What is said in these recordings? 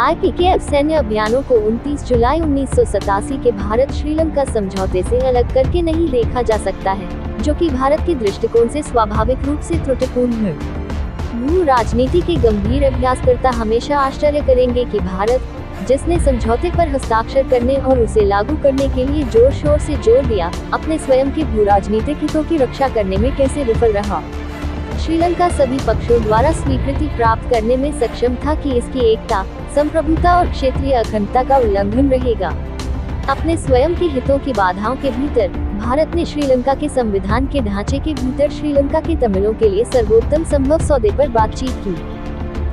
IPKF सैन्य अभियानों को 29 जुलाई 1987 के भारत श्रीलंका समझौते से अलग करके नहीं देखा जा सकता है, जो कि भारत के दृष्टिकोण से स्वाभाविक रूप से त्रुटिपूर्ण है। भू राजनीति के गंभीर अभ्यासकर्ता हमेशा आश्चर्य करेंगे कि भारत, जिसने समझौते पर हस्ताक्षर करने और उसे लागू करने के लिए जोर शोर से जोर दिया, अपने स्वयं के भू राजनीतिक हितों की रक्षा करने में कैसे विफल रहा। श्रीलंका सभी पक्षों द्वारा स्वीकृति प्राप्त करने में सक्षम था कि इसकी एकता, संप्रभुता और क्षेत्रीय अखंडता का उल्लंघन रहेगा। अपने स्वयं के हितों की बाधाओं के भीतर भारत ने श्रीलंका के संविधान के ढांचे के भीतर श्रीलंका के तमिलों के लिए सर्वोत्तम संभव सौदे पर बातचीत की।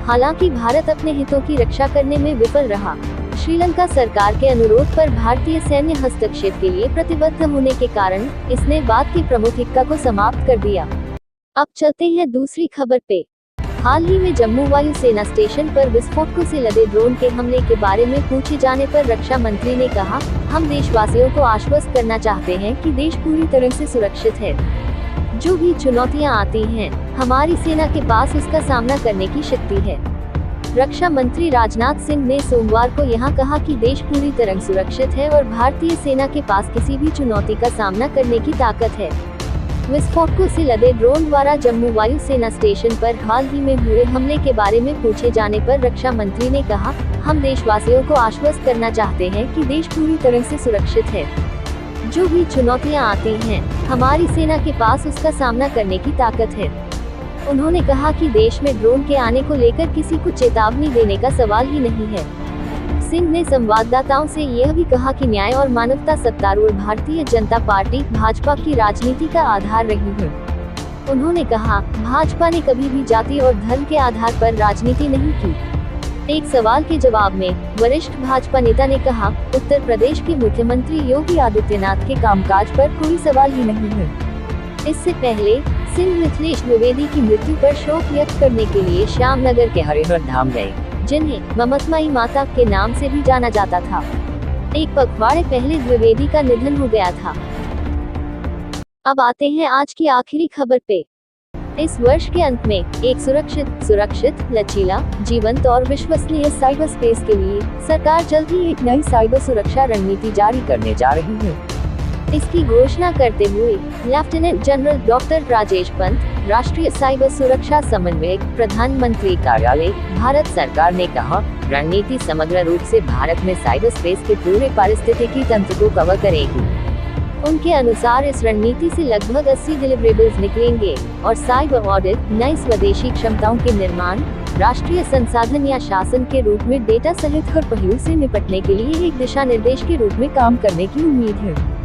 हालांकि भारत अपने हितों की रक्षा करने में विफल रहा। श्रीलंका सरकार के अनुरोध पर भारतीय सैन्य हस्तक्षेप के लिए प्रतिबद्ध होने के कारण इसने बात की प्रामुखिकता को समाप्त कर दिया। अब चलते हैं दूसरी खबर पे। हाल ही में जम्मू वायु सेना स्टेशन पर विस्फोटकों से लदे ड्रोन के हमले के बारे में पूछे जाने पर रक्षा मंत्री ने कहा, हम देशवासियों को आश्वस्त करना चाहते हैं कि देश पूरी तरह से सुरक्षित है। जो भी चुनौतियां आती हैं, हमारी सेना के पास उसका सामना करने की शक्ति है। रक्षा मंत्री राजनाथ सिंह ने सोमवार को यहां कहा कि देश पूरी तरह सुरक्षित है और भारतीय सेना के पास किसी भी चुनौती का सामना करने की ताकत है। विस्फोटकों से लदे ड्रोन द्वारा जम्मू वायु सेना स्टेशन पर हाल ही में हुए हमले के बारे में पूछे जाने पर रक्षा मंत्री ने कहा, हम देशवासियों को आश्वस्त करना चाहते हैं कि देश पूरी तरह से सुरक्षित है। जो भी चुनौतियां आती हैं, हमारी सेना के पास उसका सामना करने की ताकत है। उन्होंने कहा कि देश में ड्रोन के आने को लेकर किसी को चेतावनी देने का सवाल ही नहीं है। सिंह ने संवाददाताओं से यह भी कहा कि न्याय और मानवता सत्तारूढ़ भारतीय जनता पार्टी भाजपा की राजनीति का आधार रही है। उन्होंने कहा, भाजपा ने कभी भी जाति और धर्म के आधार पर राजनीति नहीं की। एक सवाल के जवाब में वरिष्ठ भाजपा नेता ने कहा, उत्तर प्रदेश के मुख्यमंत्री योगी आदित्यनाथ के कामकाज पर कोई सवाल ही नहीं है। इससे पहले सिंह मिथिलेश द्विवेदी की मृत्यु पर शोक व्यक्त करने के लिए श्यामनगर के हरिहर धाम गए, जिन्हें ममतमाई माता के नाम से भी जाना जाता था। एक पखवाड़े पहले द्विवेदी का निधन हो गया था। अब आते हैं आज की आखिरी खबर पे। इस वर्ष के अंत में एक सुरक्षित, लचीला, जीवंत और विश्वसनीय साइबर स्पेस के लिए सरकार जल्द ही एक नई साइबर सुरक्षा रणनीति जारी करने जा रही है। इसकी घोषणा करते हुए lieutenant general doctor Rajesh Pant, राष्ट्रीय साइबर सुरक्षा समन्वयक, प्रधानमंत्री कार्यालय, भारत सरकार ने कहा, रणनीति समग्र रूप से भारत में साइबर स्पेस के पूरे पारिस्थितिकी तंत्र को कवर करेगी। उनके अनुसार इस रणनीति से लगभग 80 डिलीवरेबल्स निकलेंगे और साइबर ऑडिट, नई स्वदेशी क्षमताओं के निर्माण, राष्ट्रीय संसाधन या शासन के रूप में डेटा सहित हर पहलू से निपटने के लिए एक दिशा निर्देश के रूप में काम करने की उम्मीद है।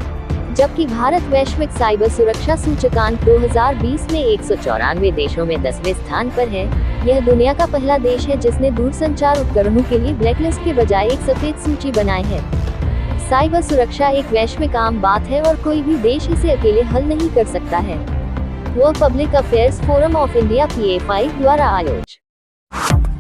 जबकि भारत वैश्विक साइबर सुरक्षा सूचकांक 2020 में 194 देशों में 10वें स्थान पर है। यह दुनिया का पहला देश है जिसने दूरसंचार उपकरणों के लिए ब्लैकलिस्ट के बजाय एक सफेद सूची बनाई है। साइबर सुरक्षा एक वैश्विक आम बात है और कोई भी देश इसे अकेले हल नहीं कर सकता है। World public affairs forum of India PA5 द्वारा आयोजित